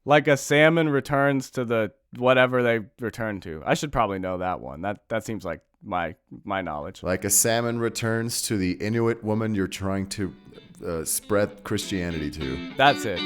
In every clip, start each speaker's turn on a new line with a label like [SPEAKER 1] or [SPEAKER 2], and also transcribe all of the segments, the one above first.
[SPEAKER 1] Like a salmon returns to the whatever they return to. I should probably know that one. That seems like my knowledge.
[SPEAKER 2] Like a salmon returns to the Inuit woman you're trying to spread Christianity to.
[SPEAKER 1] That's it.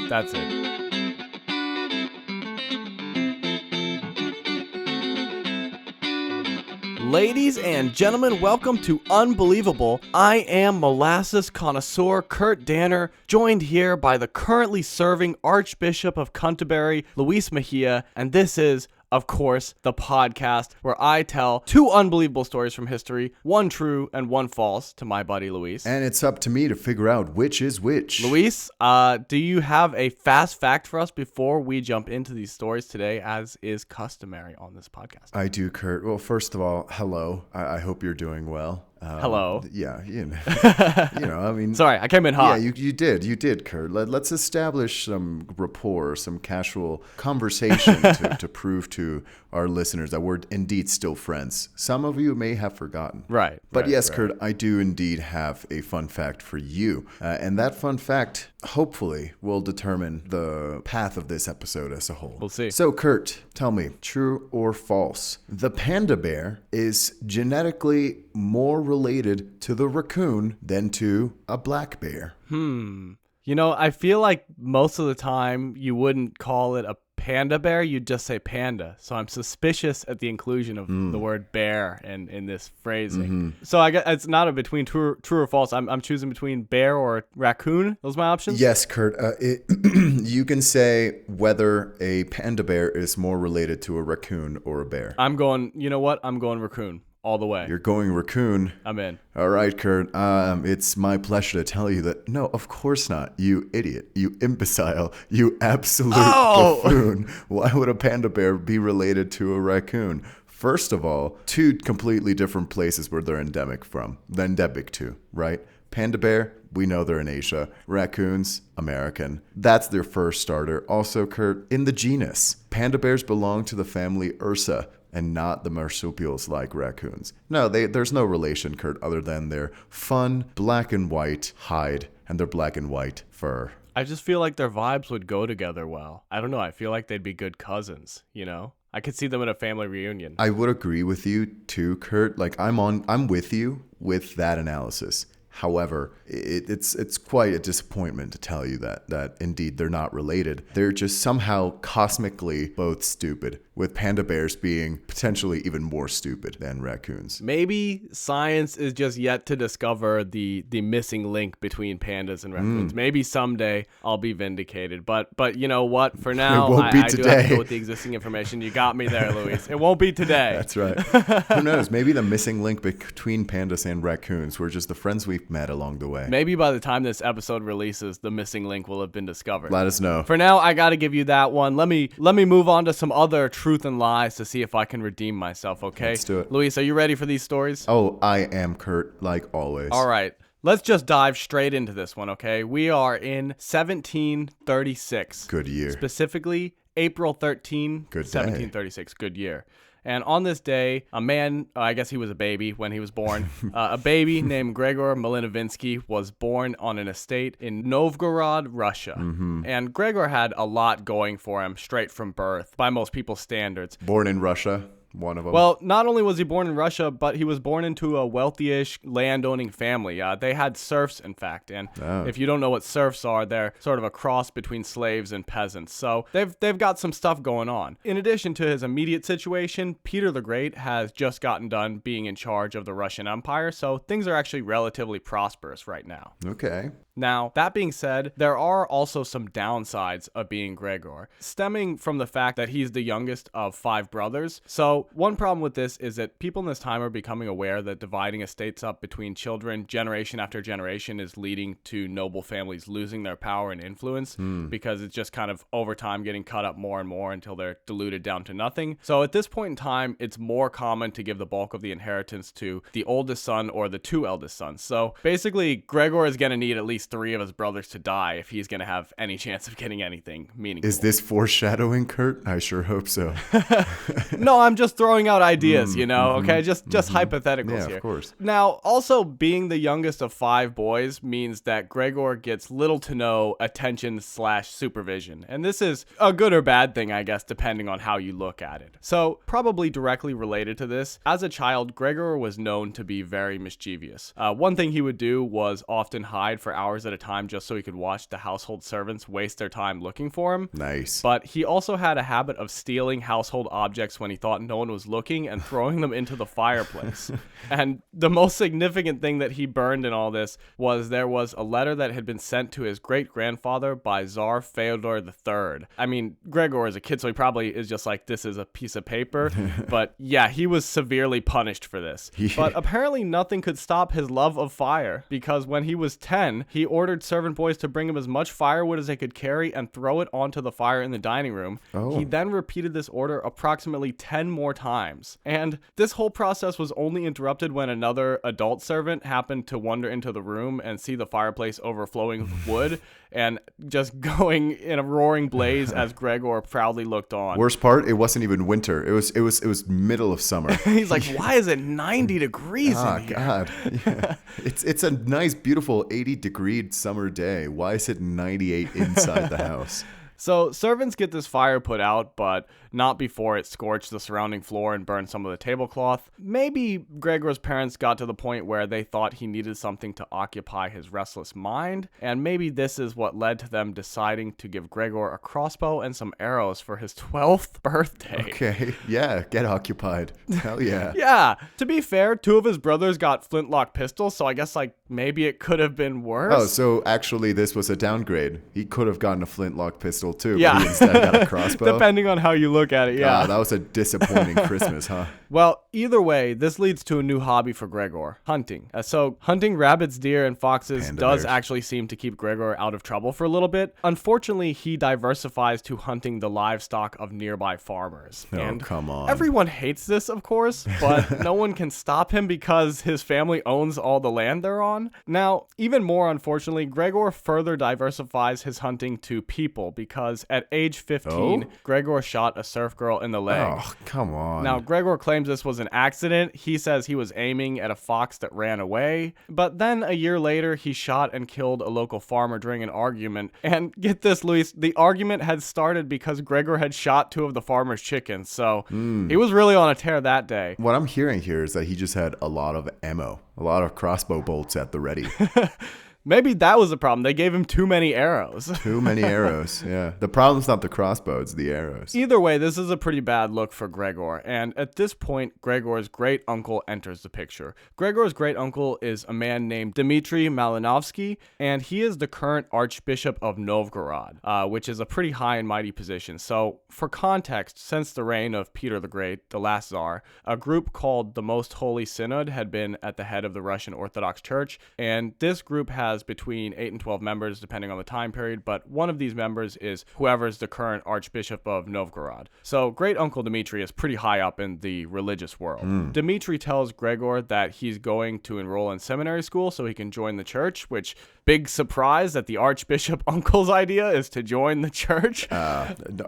[SPEAKER 1] Ladies and gentlemen, welcome to Unbelievable. I am Molasses connoisseur Kurt Danner, joined here by the currently serving Archbishop of Canterbury, Luis Mejia, and this is, of course, the podcast where I tell two unbelievable stories from history, one true and one false, to my buddy Luis.
[SPEAKER 2] And it's up to me to figure out which is which.
[SPEAKER 1] Luis, do you have a fast fact for us before we jump into these stories today, as is customary on this podcast?
[SPEAKER 2] I do, Kurt. Well, first of all, hello. I hope you're doing well.
[SPEAKER 1] Hello.
[SPEAKER 2] Yeah, I mean...
[SPEAKER 1] Sorry, I came in hot.
[SPEAKER 2] Yeah, you did, Kurt. Let's establish some rapport, some casual conversation to prove to our listeners that we're indeed still friends. Some of you may have forgotten.
[SPEAKER 1] Right.
[SPEAKER 2] But yes, Kurt, I do indeed have a fun fact for you. And that fun fact, hopefully, will determine the path of this episode as a whole.
[SPEAKER 1] We'll see.
[SPEAKER 2] So, Kurt, tell me, true or false? The panda bear is genetically more related to the raccoon than to a black bear.
[SPEAKER 1] You know, I feel like most of the time you wouldn't call it a panda bear, you'd just say panda. So I'm suspicious at the inclusion of the word bear in this phrasing. So I guess it's not a between true or false. I'm choosing between bear or raccoon. Those are my options?
[SPEAKER 2] Yes, Kurt. You can say whether a panda bear is more related to a raccoon or a bear.
[SPEAKER 1] You know what? I'm going raccoon. All the way.
[SPEAKER 2] You're going raccoon.
[SPEAKER 1] I'm in.
[SPEAKER 2] All right, Kurt. It's my pleasure to tell you that, no, of course not. You idiot. You imbecile. You absolute buffoon. Why would a panda bear be related to a raccoon? First of all, two completely different places where they're endemic to, right? Panda bear, we know they're in Asia. Raccoons, American. That's their first starter. Also, Kurt, in the genus, panda bears belong to the family Ursa, and not the marsupials like raccoons. No, there's no relation, Kurt, other than their fun black and white hide and their black and white fur.
[SPEAKER 1] I just feel like their vibes would go together well. I don't know. I feel like they'd be good cousins, you know? I could see them at a family reunion.
[SPEAKER 2] I would agree with you too, Kurt. Like I'm with you with that analysis. However, it's quite a disappointment to tell you that indeed they're not related. They're just somehow cosmically both stupid, with panda bears being potentially even more stupid than raccoons.
[SPEAKER 1] Maybe science is just yet to discover the missing link between pandas and raccoons. Maybe someday I'll be vindicated. But you know what? For now, I do have to go with the existing information. You got me there, Luis. It won't be today.
[SPEAKER 2] That's right. Who knows? Maybe the missing link between pandas and raccoons were just the friends we've met along the way.
[SPEAKER 1] Maybe by the time this episode releases, the missing link will have been discovered.
[SPEAKER 2] Let us know.
[SPEAKER 1] For now, I got to give you that one. Let me move on to some other truth and lies to see if I can redeem myself, okay?
[SPEAKER 2] Let's do it.
[SPEAKER 1] Luis, are you ready for these stories?
[SPEAKER 2] Oh, I am, Kurt, like always.
[SPEAKER 1] All right. Let's just dive straight into this one, okay? We are in 1736.
[SPEAKER 2] Good year.
[SPEAKER 1] Specifically, April 13,
[SPEAKER 2] Good day.
[SPEAKER 1] 1736. Good year. And on this day, a man, I guess he was a baby when he was born, a baby named Gregor Malinovinsky was born on an estate in Novgorod, Russia. And Gregor had a lot going for him straight from birth, by most people's standards.
[SPEAKER 2] Born in Russia. One of them.
[SPEAKER 1] Well, not only was he born in Russia, but he was born into a wealthy-ish land-owning family. They had serfs, in fact, and if you don't know what serfs are, they're sort of a cross between slaves and peasants. So they've got some stuff going on. In addition to his immediate situation, Peter the Great has just gotten done being in charge of the Russian Empire, so things are actually relatively prosperous right now.
[SPEAKER 2] Okay.
[SPEAKER 1] Now, that being said, there are also some downsides of being Gregor, stemming from the fact that he's the youngest of 5 brothers. So one problem with this is that people in this time are becoming aware that dividing estates up between children generation after generation is leading to noble families losing their power and influence because it's just kind of over time getting cut up more and more until they're diluted down to nothing. So at this point in time, it's more common to give the bulk of the inheritance to the oldest son or the 2 eldest sons. So basically, Gregor is going to need at least least 3 of his brothers to die if he's going to have any chance of getting anything meaningful.
[SPEAKER 2] Is this foreshadowing, Kurt? I sure hope so.
[SPEAKER 1] No, I'm just throwing out ideas, okay? Just hypotheticals
[SPEAKER 2] Yeah,
[SPEAKER 1] here.
[SPEAKER 2] of course.
[SPEAKER 1] Now, also being the youngest of 5 boys means that Gregor gets little to no attention/supervision. And this is a good or bad thing, I guess, depending on how you look at it. So, probably directly related to this, as a child, Gregor was known to be very mischievous. One thing he would do was often hide for hours at a time just so he could watch the household servants waste their time looking for him.
[SPEAKER 2] Nice.
[SPEAKER 1] But he also had a habit of stealing household objects when he thought no one was looking and throwing them into the fireplace. And the most significant thing that he burned in all this was there was a letter that had been sent to his great-grandfather by Tsar Fyodor III. I mean, Gregor is a kid, so he probably is just like, this is a piece of paper. But yeah, he was severely punished for this.
[SPEAKER 2] Yeah.
[SPEAKER 1] But apparently nothing could stop his love of fire, because when he was 10, he ordered servant boys to bring him as much firewood as they could carry and throw it onto the fire in the dining room.
[SPEAKER 2] Oh.
[SPEAKER 1] He then repeated this order approximately 10 more times. And this whole process was only interrupted when another adult servant happened to wander into the room and see the fireplace overflowing with wood and just going in a roaring blaze as Gregor proudly looked on.
[SPEAKER 2] Worst part, it wasn't even winter. It was middle of summer.
[SPEAKER 1] He's like, why is it 90 degrees in here?
[SPEAKER 2] God. Yeah. It's a nice, beautiful 80-degree summer day. Why is it 98 inside the house?
[SPEAKER 1] So servants get this fire put out, but not before it scorched the surrounding floor and burned some of the tablecloth. Maybe Gregor's parents got to the point where they thought he needed something to occupy his restless mind, and maybe this is what led to them deciding to give Gregor a crossbow and some arrows for his 12th birthday.
[SPEAKER 2] Okay, yeah, get occupied. Hell yeah.
[SPEAKER 1] Yeah, to be fair, 2 of his brothers got flintlock pistols, so I guess maybe it could have been worse.
[SPEAKER 2] Oh, so actually this was a downgrade. He could have gotten a flintlock pistol too,
[SPEAKER 1] Yeah.
[SPEAKER 2] but he instead got a crossbow.
[SPEAKER 1] Depending on how you look at it, yeah.
[SPEAKER 2] That was a disappointing Christmas, huh?
[SPEAKER 1] Well, either way, this leads to a new hobby for Gregor, hunting. So hunting rabbits, deer, and foxes
[SPEAKER 2] Panda
[SPEAKER 1] does
[SPEAKER 2] bears.
[SPEAKER 1] actually seem to keep Gregor out of trouble for a little bit. Unfortunately, he diversifies to hunting the livestock of nearby farmers.
[SPEAKER 2] Oh,
[SPEAKER 1] And
[SPEAKER 2] come on.
[SPEAKER 1] everyone hates this, of course, but no one can stop him because his family owns all the land they're on. Now, even more unfortunately, Gregor further diversifies his hunting to people because at age 15, Gregor shot a surf girl in the leg.
[SPEAKER 2] Oh, come on.
[SPEAKER 1] Now, Gregor claims this was an accident. He says he was aiming at a fox that ran away. But then a year later, he shot and killed a local farmer during an argument. And get this, Luis, the argument had started because Gregor had shot 2 of the farmer's chickens. So he was really on a tear that day.
[SPEAKER 2] What I'm hearing here is that he just had a lot of ammo, a lot of crossbow bolts at the ready.
[SPEAKER 1] Maybe that was the problem. They gave him too many arrows.
[SPEAKER 2] Too many arrows, yeah. The problem's not the crossbow, it's the arrows.
[SPEAKER 1] Either way, this is a pretty bad look for Gregor, and at this point, Gregor's great-uncle enters the picture. Gregor's great-uncle is a man named Dmitry Malinovsky, and he is the current Archbishop of Novgorod, which is a pretty high and mighty position. So, for context, since the reign of Peter the Great, the last Tsar, a group called the Most Holy Synod had been at the head of the Russian Orthodox Church, and this group has between 8 and 12 members, depending on the time period, but one of these members is whoever's the current Archbishop of Novgorod. So great uncle Dmitry is pretty high up in the religious world. Dmitry tells Gregor that he's going to enroll in seminary school so he can join the church, which, big surprise that the Archbishop uncle's idea is to join the church.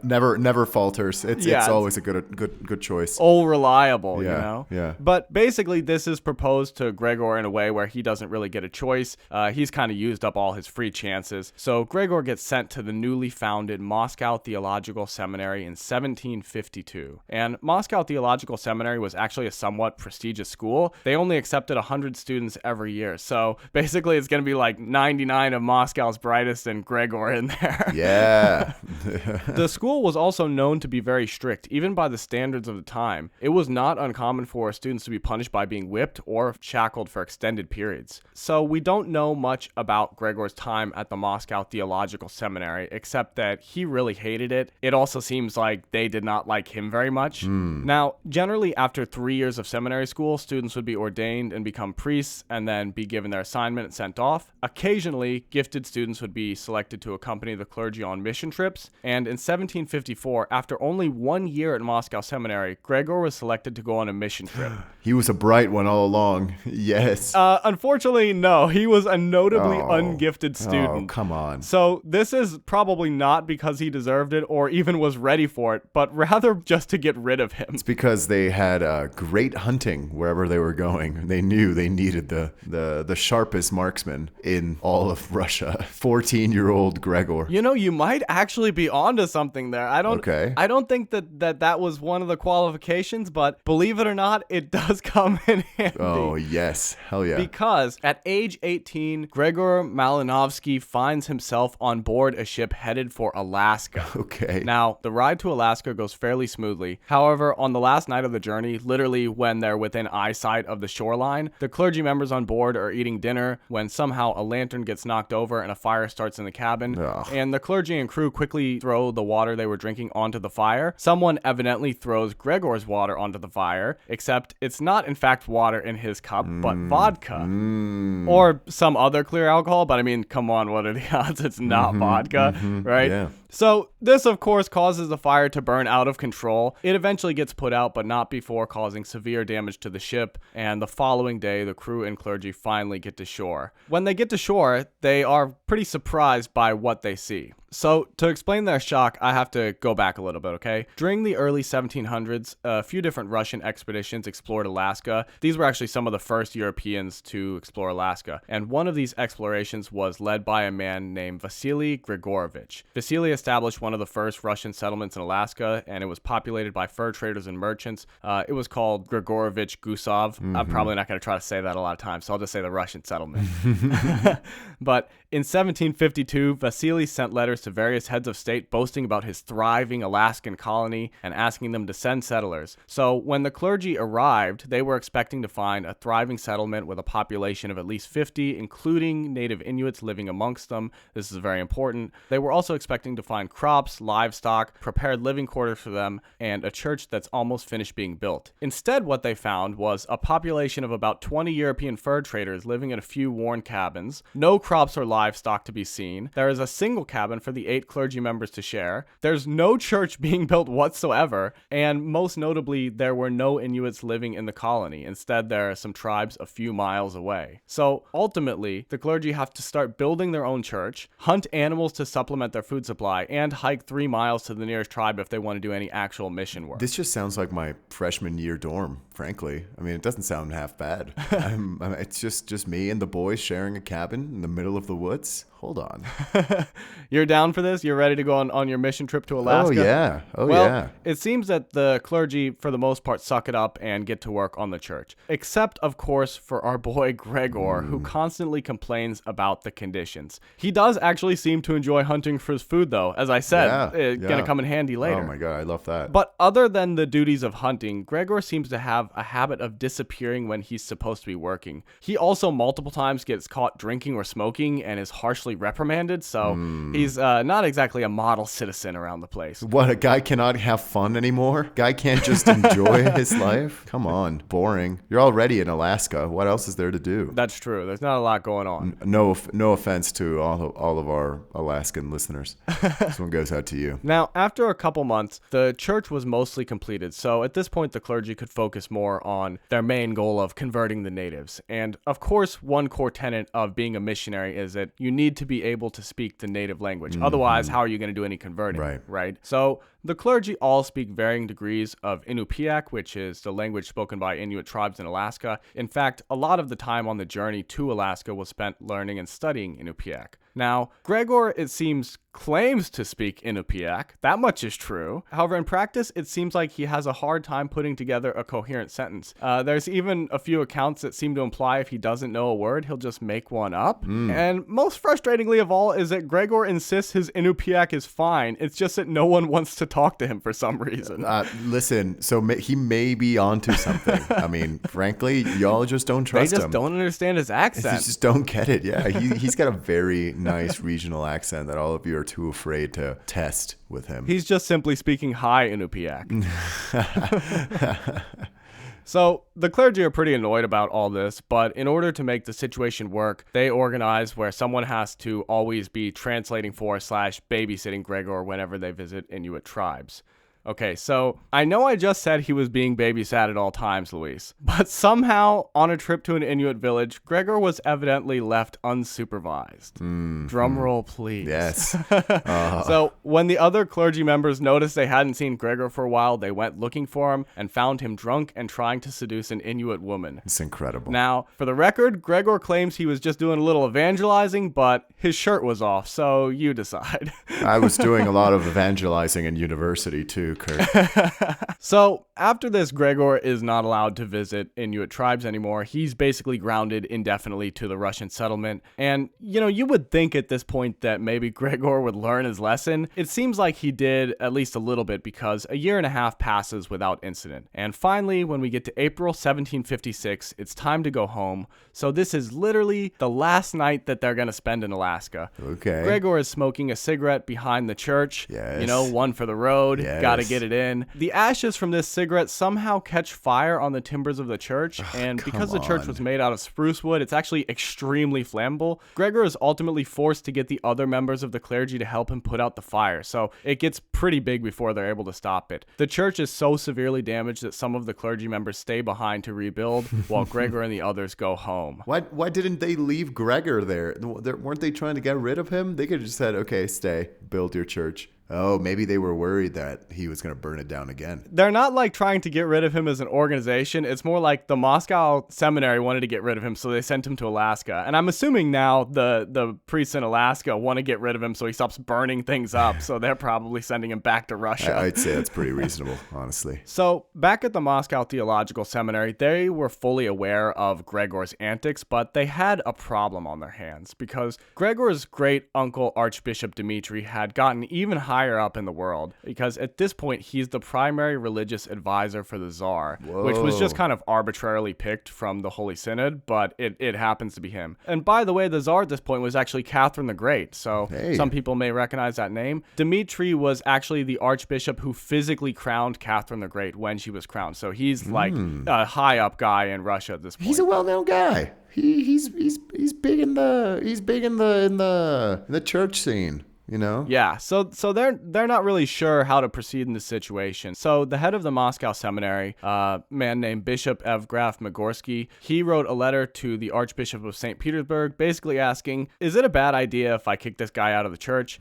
[SPEAKER 2] Never falters. It's always a good choice.
[SPEAKER 1] All reliable,
[SPEAKER 2] Yeah.
[SPEAKER 1] But basically, this is proposed to Gregor in a way where he doesn't really get a choice. He's kind of used up all his free chances. So Gregor gets sent to the newly founded Moscow Theological Seminary in 1752. And Moscow Theological Seminary was actually a somewhat prestigious school. They only accepted 100 students every year. So basically, it's going to be like 99 of Moscow's brightest and Gregor in there.
[SPEAKER 2] Yeah.
[SPEAKER 1] The school was also known to be very strict, even by the standards of the time. It was not uncommon for students to be punished by being whipped or shackled for extended periods. So we don't know much about Gregor's time at the Moscow Theological Seminary, except that he really hated it. It also seems like they did not like him very much. Now, generally after 3 years of seminary school, students would be ordained and become priests and then be given their assignment and sent off. Occasionally, gifted students would be selected to accompany the clergy on mission trips, and in 1754, after only 1 year at Moscow Seminary, Gregor was selected to go on a mission trip.
[SPEAKER 2] He was a bright one all along. Yes.
[SPEAKER 1] Unfortunately, no. He was a notably ungifted student.
[SPEAKER 2] Oh, come on.
[SPEAKER 1] So this is probably not because he deserved it or even was ready for it, but rather just to get rid of him.
[SPEAKER 2] It's because they had great hunting wherever they were going. They knew they needed the sharpest marksman in all of Russia. 14-year-old Gregor.
[SPEAKER 1] You know, you might actually be onto something there. I don't think that was one of the qualifications, but believe it or not, it does come in handy.
[SPEAKER 2] Oh, yes. Hell yeah.
[SPEAKER 1] Because at age 18, Gregor Malinovsky finds himself on board a ship headed for Alaska.
[SPEAKER 2] Okay.
[SPEAKER 1] Now, the ride to Alaska goes fairly smoothly. However, on the last night of the journey, literally when they're within eyesight of the shoreline, the clergy members on board are eating dinner when somehow a lantern gets knocked over and a fire starts in the cabin.
[SPEAKER 2] Ugh.
[SPEAKER 1] And the clergy and crew quickly throw the water they were drinking onto the fire. Someone evidently throws Gregor's water onto the fire, except it's not in fact water in his cup, but vodka. Or some other clear alcohol, but I mean, come on, what are the odds it's not vodka, right?
[SPEAKER 2] Yeah.
[SPEAKER 1] So this, of course, causes the fire to burn out of control. It eventually gets put out, but not before causing severe damage to the ship. And the following day, the crew and clergy finally get to shore. When they get to shore, they are pretty surprised by what they see. So to explain their shock, I have to go back a little bit, okay? During the early 1700s, a few different Russian expeditions explored Alaska. These were actually some of the first Europeans to explore Alaska. And one of these explorations was led by a man named Vasily Grigorovich. Vasily established one of the first Russian settlements in Alaska, and it was populated by fur traders and merchants. It was called Grigorovich Gusov. I'm probably not going to try to say that a lot of times, so I'll just say the Russian settlement. But in 1752, Vasily sent letters to various heads of state boasting about his thriving Alaskan colony and asking them to send settlers. So when the clergy arrived, they were expecting to find a thriving settlement with a population of at least 50, including native Inuits living amongst them. This is very important. They were also expecting to find crops, livestock, prepared living quarters for them, and a church that's almost finished being built. Instead, what they found was a population of about 20 European fur traders living in a few worn cabins, no crops or livestock to be seen. There is a single cabin for the 8 clergy members to share. There's no church being built whatsoever, and most notably, there were no Inuits living in the colony. Instead, there are some tribes a few miles away. So ultimately, the clergy have to start building their own church, hunt animals to supplement their food supply, and hike 3 miles to the nearest tribe if they want to do any actual mission work.
[SPEAKER 2] This just sounds like my freshman year dorm, frankly. I mean, it doesn't sound half bad. It's just me and the boys sharing a cabin in the middle of the woods. Hold on.
[SPEAKER 1] You're down for this? You're ready to go on your mission trip to Alaska?
[SPEAKER 2] Oh, yeah.
[SPEAKER 1] Well, it seems that the clergy, for the most part, suck it up and get to work on the church. Except, of course, for our boy Gregor, who constantly complains about the conditions. He does actually seem to enjoy hunting for his food, though. As I said, it's going to come in handy later.
[SPEAKER 2] Oh, my God. I love that.
[SPEAKER 1] But other than the duties of hunting, Gregor seems to have a habit of disappearing when he's supposed to be working. He also multiple times gets caught drinking or smoking and is harshly reprimanded, so he's not exactly a model citizen around the place.
[SPEAKER 2] What, a guy cannot have fun anymore? Guy can't just enjoy his life? Come on, boring. You're already in Alaska. What else is there to do?
[SPEAKER 1] That's true. There's not a lot going on.
[SPEAKER 2] No offense to all of our Alaskan listeners. This one goes out to you.
[SPEAKER 1] Now, after a couple months, the church was mostly completed, so at this point the clergy could focus more on their main goal of converting the natives. And of course, one core tenet of being a missionary is that you need to be able to speak the native language. Otherwise, how are you going to do any converting? Right? So the clergy all speak varying degrees of Inupiaq, which is the language spoken by Inuit tribes in Alaska. In fact, a lot of the time on the journey to Alaska was spent learning and studying Inupiaq. Now, Gregor, it seems, claims to speak Inupiaq. That much is true. However, in practice, it seems like he has a hard time putting together a coherent sentence. There's even a few accounts that seem to imply if he doesn't know a word, he'll just make one up. And most frustratingly of all is that Gregor insists his Inupiaq is fine. It's just that no one wants to talk to him for some reason.
[SPEAKER 2] Listen, so he may be onto something. I mean, frankly, y'all just don't trust him.
[SPEAKER 1] They just don't understand his accent.
[SPEAKER 2] They just don't get it. Yeah, he's got a very nice regional accent that all of you are too afraid to test with him.
[SPEAKER 1] He's just simply speaking high Inupiaq. So the clergy are pretty annoyed about all this, but in order to make the situation work, they organize where someone has to always be translating for / babysitting Gregor whenever they visit Inuit tribes. Okay, so I know I just said he was being babysat at all times, Luis, but somehow on a trip to an Inuit village, Gregor was evidently left unsupervised. Drum roll, please.
[SPEAKER 2] Yes.
[SPEAKER 1] So when the other clergy members noticed they hadn't seen Gregor for a while, they went looking for him and found him drunk and trying to seduce an Inuit woman.
[SPEAKER 2] It's incredible.
[SPEAKER 1] Now, for the record, Gregor claims he was just doing a little evangelizing, but his shirt was off, so you decide.
[SPEAKER 2] I was doing a lot of evangelizing in university too, Kurt.
[SPEAKER 1] So after this, Gregor is not allowed to visit Inuit tribes anymore. He's basically grounded indefinitely to the Russian settlement. And, you would think at this point that maybe Gregor would learn his lesson. It seems like he did at least a little bit, because a year and a half passes without incident. And finally, when we get to April 1756, it's time to go home. So this is literally the last night that they're going to spend in Alaska.
[SPEAKER 2] Okay.
[SPEAKER 1] Gregor is smoking a cigarette behind the church.
[SPEAKER 2] Yes.
[SPEAKER 1] One for the road.
[SPEAKER 2] Yes.
[SPEAKER 1] Gotta get it in. The ashes from this cigarette somehow catch fire on the timbers of the church, and because the church was made out of spruce wood, it's actually extremely flammable. Gregor is ultimately forced to get the other members of the clergy to help him put out the fire, so it gets pretty big before they're able to stop it. The church is so severely damaged that some of the clergy members stay behind to rebuild, while Gregor and the others go home.
[SPEAKER 2] Why didn't they leave Gregor there? Weren't they trying to get rid of him? They could have just said, okay, stay, build your church. Oh, maybe they were worried that he was going to burn it down again.
[SPEAKER 1] They're not like trying to get rid of him as an organization. It's more like the Moscow seminary wanted to get rid of him, so they sent him to Alaska. And I'm assuming now the priests in Alaska want to get rid of him so he stops burning things up. So they're probably sending him back to Russia.
[SPEAKER 2] I'd say that's pretty reasonable, honestly.
[SPEAKER 1] So back at the Moscow Theological Seminary, they were fully aware of Gregor's antics, but they had a problem on their hands because Gregor's great uncle Archbishop Dmitri had gotten even higher up in the world, because at this point he's the primary religious advisor for the Tsar, which was just kind of arbitrarily picked from the Holy Synod, but it happens to be him. And by the way, the Tsar at this point was actually Catherine the Great, so some people may recognize that name. Dmitri was actually the archbishop who physically crowned Catherine the Great when she was crowned, so he's like a high up guy in Russia at this point.
[SPEAKER 2] He's a well-known guy. He's big in the church scene.
[SPEAKER 1] Yeah, so they're not really sure how to proceed in this situation. So the head of the Moscow seminary, a man named Bishop Evgraf Migorsky, he wrote a letter to the Archbishop of St. Petersburg basically asking, is it a bad idea if I kick this guy out of the church?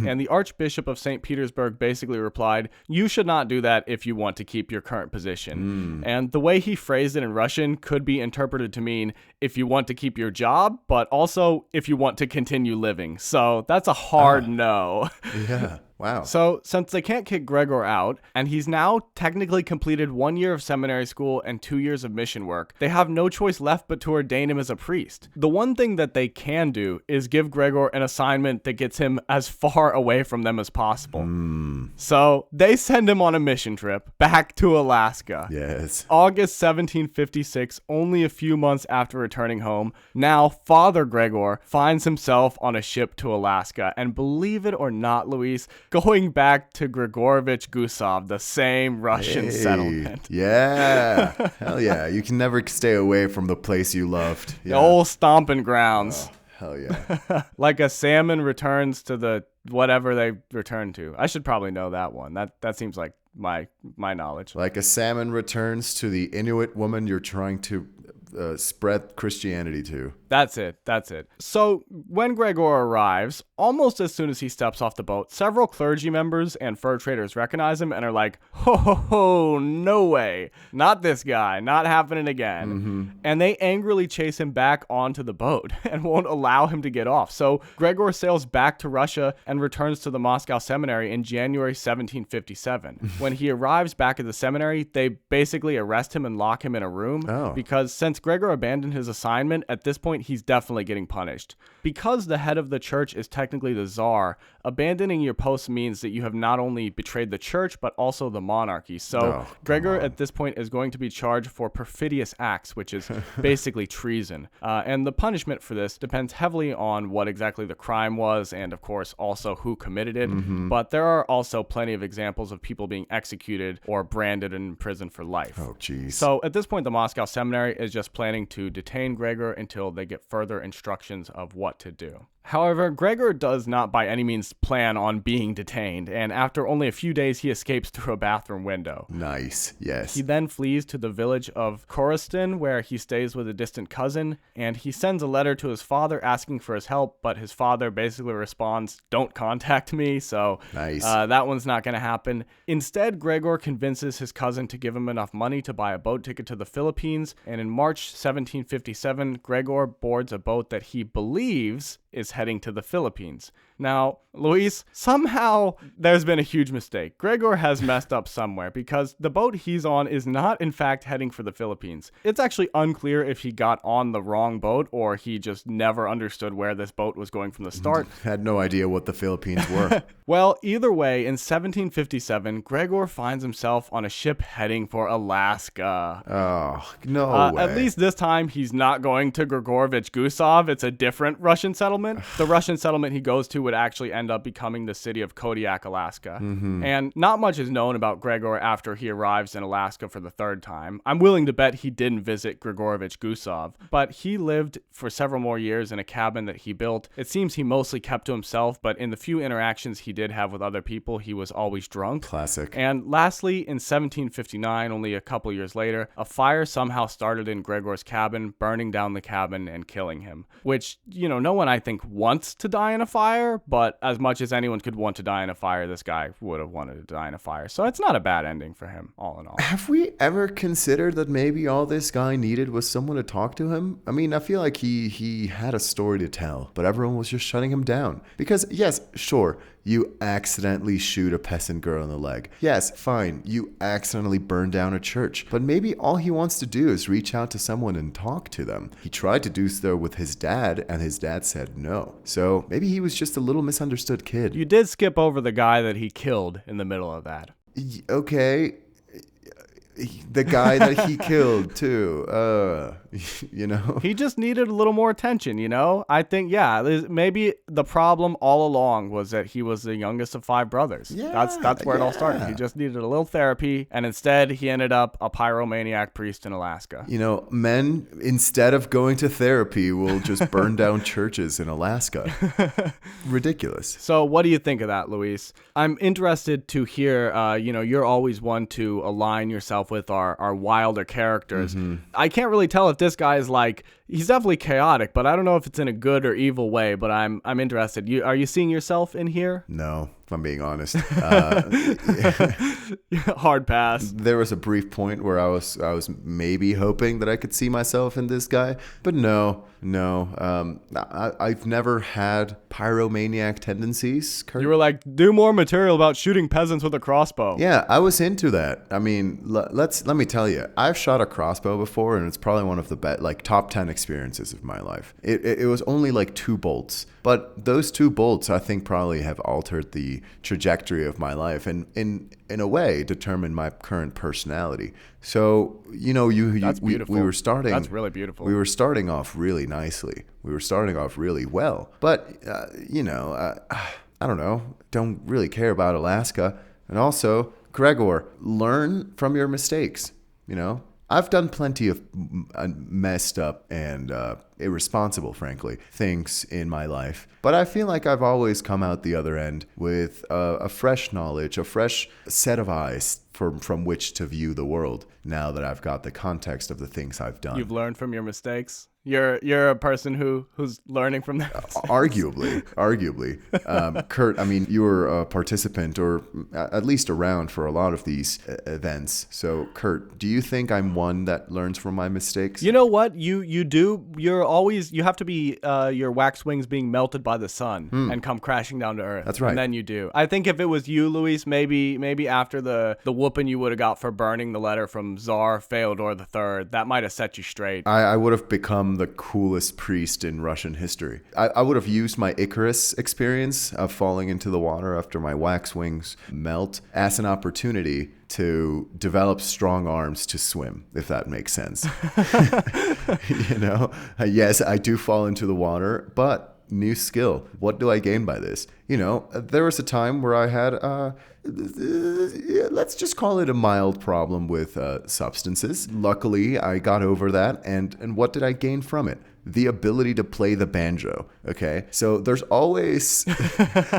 [SPEAKER 1] And the Archbishop of St. Petersburg basically replied, you should not do that if you want to keep your current position. And the way he phrased it in Russian could be interpreted to mean if you want to keep your job, but also if you want to continue living. So that's a hard no.
[SPEAKER 2] Yeah. Wow.
[SPEAKER 1] So, since they can't kick Gregor out, and he's now technically completed 1 year of seminary school and 2 years of mission work, they have no choice left but to ordain him as a priest. The one thing that they can do is give Gregor an assignment that gets him as far away from them as possible. So, they send him on a mission trip back to Alaska.
[SPEAKER 2] Yes.
[SPEAKER 1] August 1756, only a few months after returning home, now Father Gregor finds himself on a ship to Alaska. And believe it or not, Luis, going back to Grigorovich Gusov, the same Russian settlement.
[SPEAKER 2] Yeah. Hell yeah. You can never stay away from the place you loved. Yeah.
[SPEAKER 1] The old stomping grounds.
[SPEAKER 2] Oh, hell yeah.
[SPEAKER 1] Like a salmon returns to the whatever they return to. I should probably know that one. That seems like my knowledge.
[SPEAKER 2] Like a salmon returns to the Inuit woman you're trying to spread Christianity to.
[SPEAKER 1] That's it. So when Gregor arrives, almost as soon as he steps off the boat, several clergy members and fur traders recognize him and are like, ho, no way. Not this guy. Not happening again. And they angrily chase him back onto the boat and won't allow him to get off. So Gregor sails back to Russia and returns to the Moscow seminary in January 1757. When he arrives back at the seminary, they basically arrest him and lock him in a room because since Gregor abandoned his assignment, at this point, he's definitely getting punished. Because the head of the church is technically the Tsar, abandoning your post means that you have not only betrayed the church, but also the monarchy. So Gregor at this point is going to be charged for perfidious acts, which is basically treason. And the punishment for this depends heavily on what exactly the crime was and, of course, also who committed it. But there are also plenty of examples of people being executed or branded and imprisoned for life.
[SPEAKER 2] Oh, geez.
[SPEAKER 1] So at this point, the Moscow seminary is just planning to detain Gregor until they get further instructions of what to do. However, Gregor does not by any means plan on being detained, and after only a few days, he escapes through a bathroom window.
[SPEAKER 2] Nice, yes.
[SPEAKER 1] He then flees to the village of Koriston, where he stays with a distant cousin, and he sends a letter to his father asking for his help, but his father basically responds, "Don't contact me," so
[SPEAKER 2] Nice.
[SPEAKER 1] That one's not going to happen. Instead, Gregor convinces his cousin to give him enough money to buy a boat ticket to the Philippines, and in March 1757, Gregor boards a boat that he believes is heading to the Philippines. Now, Luis, somehow there's been a huge mistake. Gregor has messed up somewhere because the boat he's on is not in fact heading for the Philippines. It's actually unclear if he got on the wrong boat or he just never understood where this boat was going from the start.
[SPEAKER 2] Had no idea what the Philippines were.
[SPEAKER 1] Well, either way, in 1757, Gregor finds himself on a ship heading for Alaska.
[SPEAKER 2] Oh, no way.
[SPEAKER 1] At least this time, he's not going to Grigorovich Gusov. It's a different Russian settlement. The Russian settlement he goes to would actually end up becoming the city of Kodiak, Alaska. And not much is known about Gregor after he arrives in Alaska for the third time. I'm willing to bet he didn't visit Grigorovich Gusov, but he lived for several more years in a cabin that he built. It seems he mostly kept to himself, but in the few interactions he did have with other people, he was always drunk.
[SPEAKER 2] Classic.
[SPEAKER 1] And lastly, in 1759, only a couple years later, a fire somehow started in Gregor's cabin, burning down the cabin and killing him. Which, no one I think wants to die in a fire, but as much as anyone could want to die in a fire, this guy would have wanted to die in a fire. So it's not a bad ending for him, all in all.
[SPEAKER 2] Have we ever considered that maybe all this guy needed was someone to talk to him? I mean, I feel like he had a story to tell, but everyone was just shutting him down. Because, yes, sure, you accidentally shoot a peasant girl in the leg. Yes, fine, you accidentally burn down a church. But maybe all he wants to do is reach out to someone and talk to them. He tried to do so with his dad, and his dad said no. So maybe he was just a little misunderstood kid.
[SPEAKER 1] You did skip over the guy that he killed in the middle of that.
[SPEAKER 2] Okay. The guy that he killed, too.
[SPEAKER 1] He just needed a little more attention, I think, maybe the problem all along was that he was the youngest of 5 brothers.
[SPEAKER 2] Yeah,
[SPEAKER 1] that's where it all started. He just needed a little therapy, and instead he ended up a pyromaniac priest in Alaska.
[SPEAKER 2] Men, instead of going to therapy, will just burn down churches in Alaska. Ridiculous.
[SPEAKER 1] So what do you think of that, Luis? I'm interested to hear, you're always one to align yourself with our wilder characters. I can't really tell if this guy is he's definitely chaotic, but I don't know if it's in a good or evil way, but I'm interested. Are you seeing yourself in here?
[SPEAKER 2] No, if I'm being honest.
[SPEAKER 1] Hard pass.
[SPEAKER 2] There was a brief point where I was maybe hoping that I could see myself in this guy, but no. I've never had pyromaniac tendencies, Kurt.
[SPEAKER 1] You were like, do more material about shooting peasants with a crossbow.
[SPEAKER 2] Yeah, I was into that. I mean, let me tell you, I've shot a crossbow before, and it's probably one of the top 10 experiences of my life. It was only 2 bolts, but those 2 bolts I think probably have altered the trajectory of my life and in a way determined my current personality. So
[SPEAKER 1] That's beautiful.
[SPEAKER 2] we were starting.
[SPEAKER 1] That's really beautiful.
[SPEAKER 2] We were starting off really nicely. We were starting off really well, but I don't know. Don't really care about Alaska. And also, Gregor, learn from your mistakes. I've done plenty of messed up and irresponsible, frankly, things in my life. But I feel like I've always come out the other end with a fresh knowledge, a fresh set of eyes from which to view the world now that I've got the context of the things I've done.
[SPEAKER 1] You've learned from your mistakes? You're a person who's learning from that.
[SPEAKER 2] Arguably. Kurt, I mean, you were a participant or at least around for a lot of these events. So, Kurt, do you think I'm one that learns from my mistakes?
[SPEAKER 1] You know what? You do. You have to be your wax wings being melted by the sun and come crashing down to earth.
[SPEAKER 2] That's right.
[SPEAKER 1] And then you do. I think if it was you, Luis, maybe after the whooping you would have got for burning the letter from Tsar Feodor III, that might have set you straight.
[SPEAKER 2] I would have become the coolest priest in Russian history. I would have used my Icarus experience of falling into the water after my wax wings melt as an opportunity to develop strong arms to swim, if that makes sense. Yes, I do fall into the water, but new skill. What do I gain by this? There was a time where I had, let's just call it a mild problem with substances. Luckily, I got over that. And what did I gain from it? the ability to play the banjo. Okay, so there's always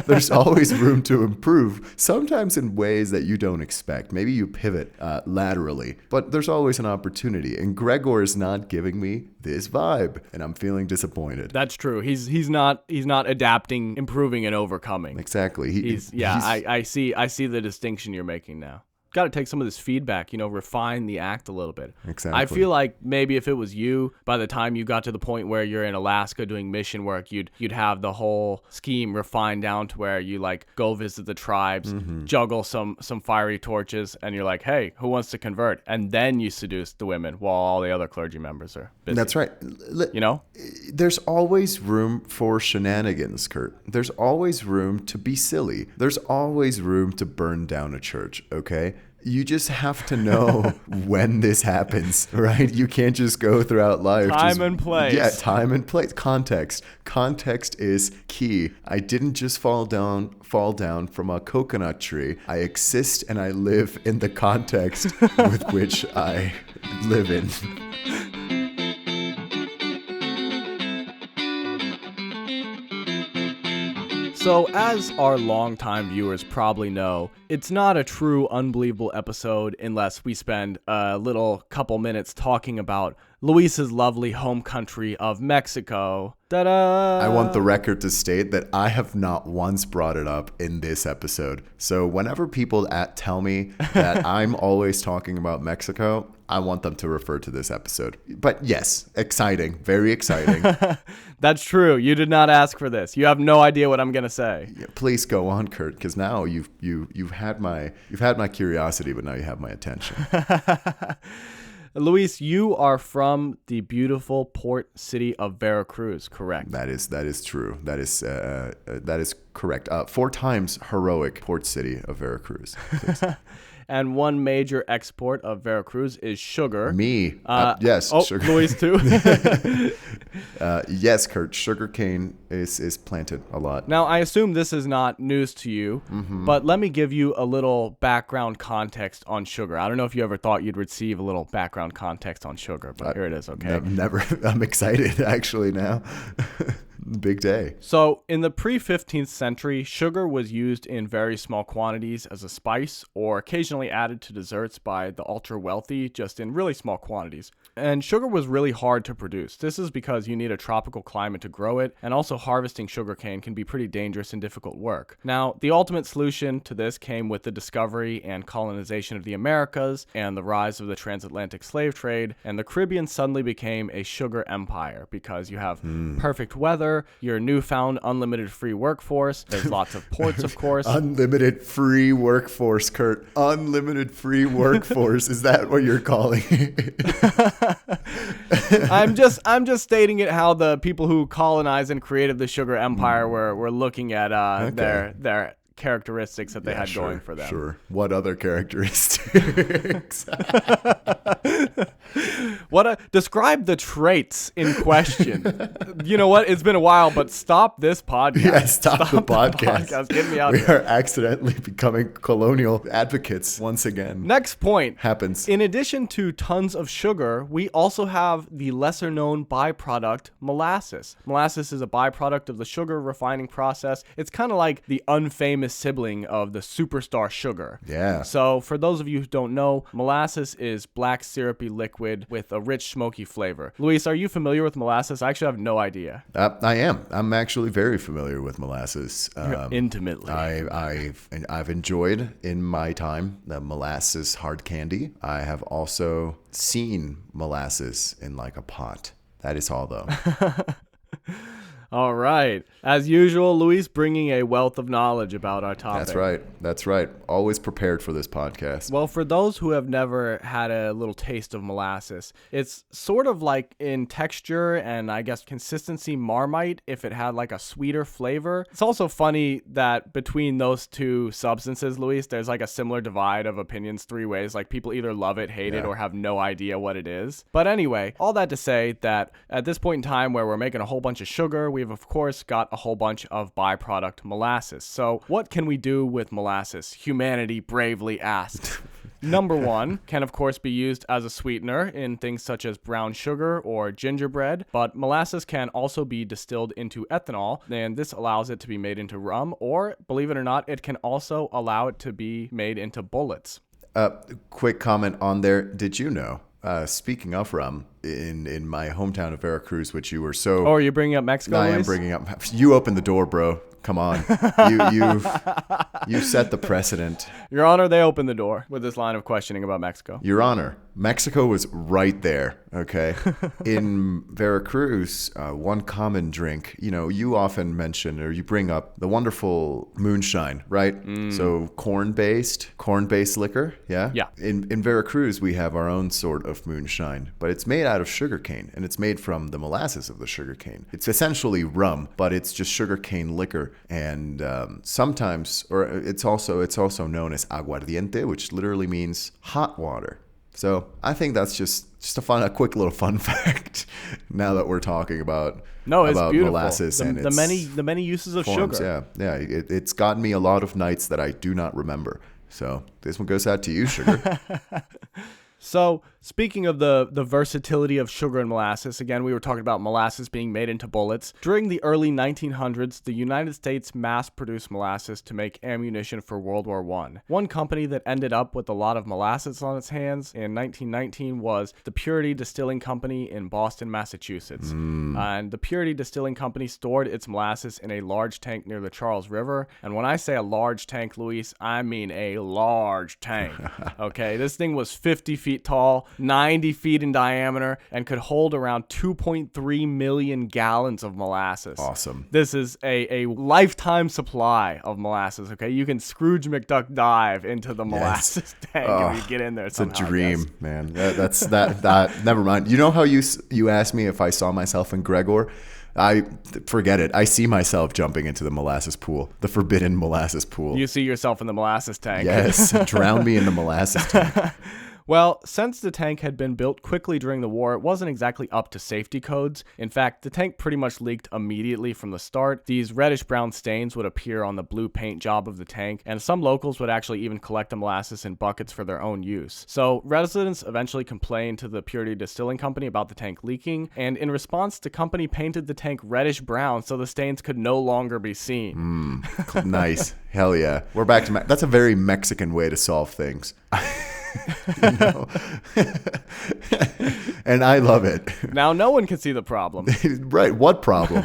[SPEAKER 2] there's always room to improve, sometimes in ways that you don't expect. Maybe you pivot laterally, but there's always an opportunity, and Gregor is not giving me this vibe, and I'm feeling disappointed.
[SPEAKER 1] That's true. He's not adapting, improving, and overcoming.
[SPEAKER 2] Exactly.
[SPEAKER 1] I see the distinction you're making now. Got to take some of this feedback, refine the act a little bit.
[SPEAKER 2] Exactly.
[SPEAKER 1] I feel like maybe if it was you, by the time you got to the point where you're in Alaska doing mission work, you'd have the whole scheme refined down to where you like go visit the tribes, juggle some fiery torches, and you're like, hey, who wants to convert? And then you seduce the women while all the other clergy members are busy.
[SPEAKER 2] That's right. There's always room for shenanigans, Kurt. There's always room to be silly. There's always room to burn down a church, okay? You just have to know when this happens, right? You can't just go throughout life.
[SPEAKER 1] Time and place.
[SPEAKER 2] Yeah, time and place. Context. Context is key. I didn't just fall down from a coconut tree. I exist and I live in the context with which I live in.
[SPEAKER 1] So, as our longtime viewers probably know, it's not a true unbelievable episode unless we spend a little couple minutes talking about Luis's lovely home country of Mexico. Ta-da!
[SPEAKER 2] I want the record to state that I have not once brought it up in this episode. So whenever people tell me that I'm always talking about Mexico, I want them to refer to this episode. But yes, exciting, very exciting.
[SPEAKER 1] That's true. You did not ask for this. You have no idea what I'm gonna say.
[SPEAKER 2] Yeah, please go on, Kurt, because now you've had my curiosity, but now you have my attention.
[SPEAKER 1] Luis, you are from the beautiful port city of Veracruz, correct?
[SPEAKER 2] That is true. That is correct. 4 times heroic port city of Veracruz.
[SPEAKER 1] And one major export of Veracruz is sugar.
[SPEAKER 2] Me. Yes. Sugar.
[SPEAKER 1] Luis too.
[SPEAKER 2] Yes, Kurt. Sugarcane is planted a lot.
[SPEAKER 1] Now, I assume this is not news to you, but let me give you a little background context on sugar. I don't know if you ever thought you'd receive a little background context on sugar, but here it is, okay?
[SPEAKER 2] Never. I'm excited, actually, now. Big day.
[SPEAKER 1] So, in the pre-15th century, sugar was used in very small quantities as a spice or occasionally added to desserts by the ultra-wealthy, just in really small quantities. And sugar was really hard to produce. This is because you need a tropical climate to grow it, and also harvesting sugarcane can be pretty dangerous and difficult work. Now, the ultimate solution to this came with the discovery and colonization of the Americas and the rise of the transatlantic slave trade, and the Caribbean suddenly became a sugar empire because you have perfect weather, your newfound unlimited free workforce, there's lots of ports, of course.
[SPEAKER 2] Unlimited free workforce, Kurt. Unlimited free workforce. Is that what you're calling it?
[SPEAKER 1] I'm just stating it how the people who colonized and created the sugar empire were looking at their characteristics that they had going for them.
[SPEAKER 2] Sure. What other characteristics?
[SPEAKER 1] Describe the traits in question. You know what? It's been a while, but stop this podcast.
[SPEAKER 2] Yeah, stop the podcast.
[SPEAKER 1] Get me out
[SPEAKER 2] we
[SPEAKER 1] here.
[SPEAKER 2] are accidentally becoming colonial advocates once again.
[SPEAKER 1] Next point.
[SPEAKER 2] Happens.
[SPEAKER 1] In addition to tons of sugar, we also have the lesser known byproduct, molasses. Molasses is a byproduct of the sugar refining process. It's kind of like the unfamous sibling of the superstar sugar.
[SPEAKER 2] Yeah.
[SPEAKER 1] So for those of you who don't know, molasses is black syrupy liquid with a rich smoky flavor. Luis, are you familiar with molasses? I actually have no idea.
[SPEAKER 2] I am. I'm actually very familiar with molasses.
[SPEAKER 1] Intimately.
[SPEAKER 2] I've enjoyed in my time the molasses hard candy. I have also seen molasses in like a pot. That is all though.
[SPEAKER 1] All right. As usual, Luis bringing a wealth of knowledge about our topic.
[SPEAKER 2] That's right. Always prepared for this podcast.
[SPEAKER 1] Well, for those who have never had a little taste of molasses, it's sort of like in texture and I guess consistency Marmite if it had like a sweeter flavor. It's also funny that between those two substances, Luis, there's like a similar divide of opinions 3 ways. Like people either love it, hate it, or have no idea what it is. But anyway, all that to say that at this point in time where we're making a whole bunch of sugar, we've of course got a whole bunch of byproduct molasses. So what can we do with molasses? Humanity bravely asked. Number one can, of course, be used as a sweetener in things such as brown sugar or gingerbread, but molasses can also be distilled into ethanol, and this allows it to be made into rum, or, believe it or not, it can also allow it to be made into bullets.
[SPEAKER 2] Quick comment on there. Did you know, speaking of rum, in my hometown of Veracruz, which you were so...
[SPEAKER 1] Oh, are you bringing up Mexico,
[SPEAKER 2] I am
[SPEAKER 1] Luis?
[SPEAKER 2] bringing up... You opened the door, bro. Come on. You set the precedent.
[SPEAKER 1] Your Honor, they opened the door with this line of questioning about Mexico.
[SPEAKER 2] Your Honor, Mexico was right there, okay? In Veracruz, one common drink, you often mention or you bring up the wonderful moonshine, right? So corn-based liquor, yeah?
[SPEAKER 1] Yeah.
[SPEAKER 2] In Veracruz, we have our own sort of moonshine, but it's made out of sugarcane, and it's made from the molasses of the sugarcane. It's essentially rum, but it's just sugarcane liquor, and sometimes, or it's also known as aguardiente, which literally means hot water. So I think that's just a quick little fun fact. Now that we're talking about molasses and
[SPEAKER 1] the many uses of
[SPEAKER 2] forms.
[SPEAKER 1] sugar.
[SPEAKER 2] Yeah, it's gotten me a lot of nights that I do not remember. So this one goes out to you, sugar.
[SPEAKER 1] So, speaking of the versatility of sugar and molasses, again, we were talking about molasses being made into bullets. During the early 1900s, the United States mass-produced molasses to make ammunition for World War I. One company that ended up with a lot of molasses on its hands in 1919 was the Purity Distilling Company in Boston, Massachusetts. And the Purity Distilling Company stored its molasses in a large tank near the Charles River. And when I say a large tank, Luis, I mean a large tank. Okay, this thing was 50 feet tall, 90 feet in diameter, and could hold around 2.3 million gallons of molasses.
[SPEAKER 2] Awesome.
[SPEAKER 1] This is a lifetime supply of molasses, okay? You can Scrooge McDuck dive into the molasses tank if you get in there somehow.
[SPEAKER 2] It's a dream, man. That never mind. You know how you asked me if I saw myself in Gregor? I forget it. I see myself jumping into the molasses pool, the forbidden molasses pool.
[SPEAKER 1] You see yourself in the molasses tank.
[SPEAKER 2] Yes, drown me in the molasses tank.
[SPEAKER 1] Well, since the tank had been built quickly during the war, it wasn't exactly up to safety codes. In fact, the tank pretty much leaked immediately from the start. These reddish-brown stains would appear on the blue paint job of the tank, and some locals would actually even collect the molasses in buckets for their own use. So residents eventually complained to the Purity Distilling Company about the tank leaking, and in response, the company painted the tank reddish-brown so the stains could no longer be seen.
[SPEAKER 2] Nice. Hell yeah. We're back to that's a very Mexican way to solve things. And I love it.
[SPEAKER 1] Now no one can see the problem.
[SPEAKER 2] Right, what problem?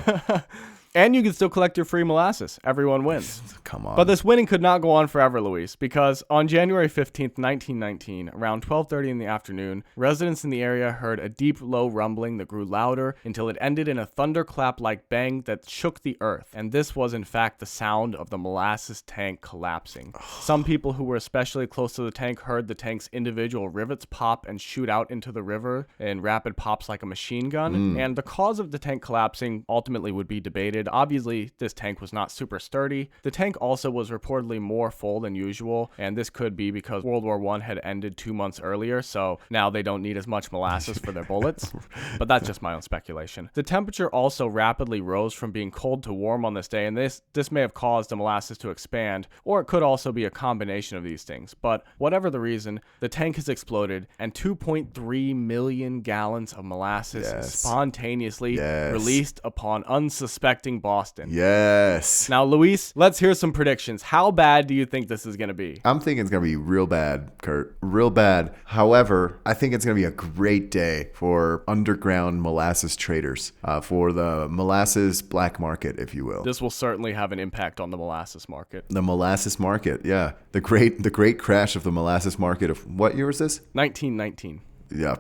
[SPEAKER 1] And you can still collect your free molasses. Everyone wins.
[SPEAKER 2] Come on.
[SPEAKER 1] But this winning could not go on forever, Luis, because on January 15th, 1919, around 12:30 in the afternoon, residents in the area heard a deep, low rumbling that grew louder until it ended in a thunderclap-like bang that shook the earth. And this was, in fact, the sound of the molasses tank collapsing. Some people who were especially close to the tank heard the tank's individual rivets pop and shoot out into the river in rapid pops like a machine gun. And the cause of the tank collapsing ultimately would be debated. Obviously, this tank was not super sturdy. The tank also was reportedly more full than usual, and this could be because World War I had ended 2 months earlier, so now they don't need as much molasses for their bullets. But that's just my own speculation. The temperature also rapidly rose from being cold to warm on this day, and this may have caused the molasses to expand, or it could also be a combination of these things. But whatever the reason, the tank has exploded, and 2.3 million gallons of molasses spontaneously released upon unsuspecting Boston.
[SPEAKER 2] Yes.
[SPEAKER 1] Now, Luis, let's hear some predictions. How bad do you think this is going to be?
[SPEAKER 2] I'm thinking it's going to be real bad, Kurt. Real bad. However, I think it's going to be a great day for underground molasses traders, for the molasses black market, if you will.
[SPEAKER 1] This will certainly have an impact on the molasses market.
[SPEAKER 2] The molasses market, yeah. The great crash of the molasses market of what year was this?
[SPEAKER 1] 1919.
[SPEAKER 2] Yeah,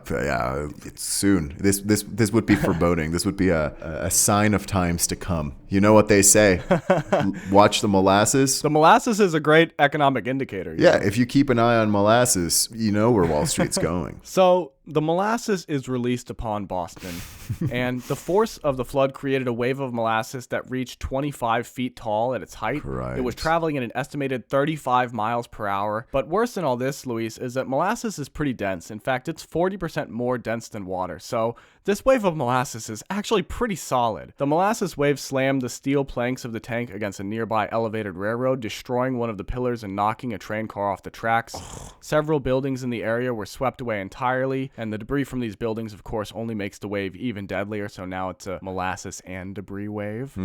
[SPEAKER 2] it's soon. This would be foreboding. This would be a sign of times to come. You know what they say? Watch the molasses.
[SPEAKER 1] The molasses is a great economic indicator.
[SPEAKER 2] Yeah, if you keep an eye on molasses, you know where Wall Street's going.
[SPEAKER 1] So the molasses is released upon Boston, and the force of the flood created a wave of molasses that reached 25 feet tall at its height.
[SPEAKER 2] Right.
[SPEAKER 1] It was traveling at an estimated 35 miles per hour. But worse than all this, Luis, is that molasses is pretty dense. In fact, it's 40% more dense than water. So this wave of molasses is actually pretty solid. The molasses wave slammed the steel planks of the tank against a nearby elevated railroad, destroying one of the pillars and knocking a train car off the tracks. Several buildings in the area were swept away entirely, and the debris from these buildings, of course, only makes the wave even deadlier, so now it's a molasses and debris wave.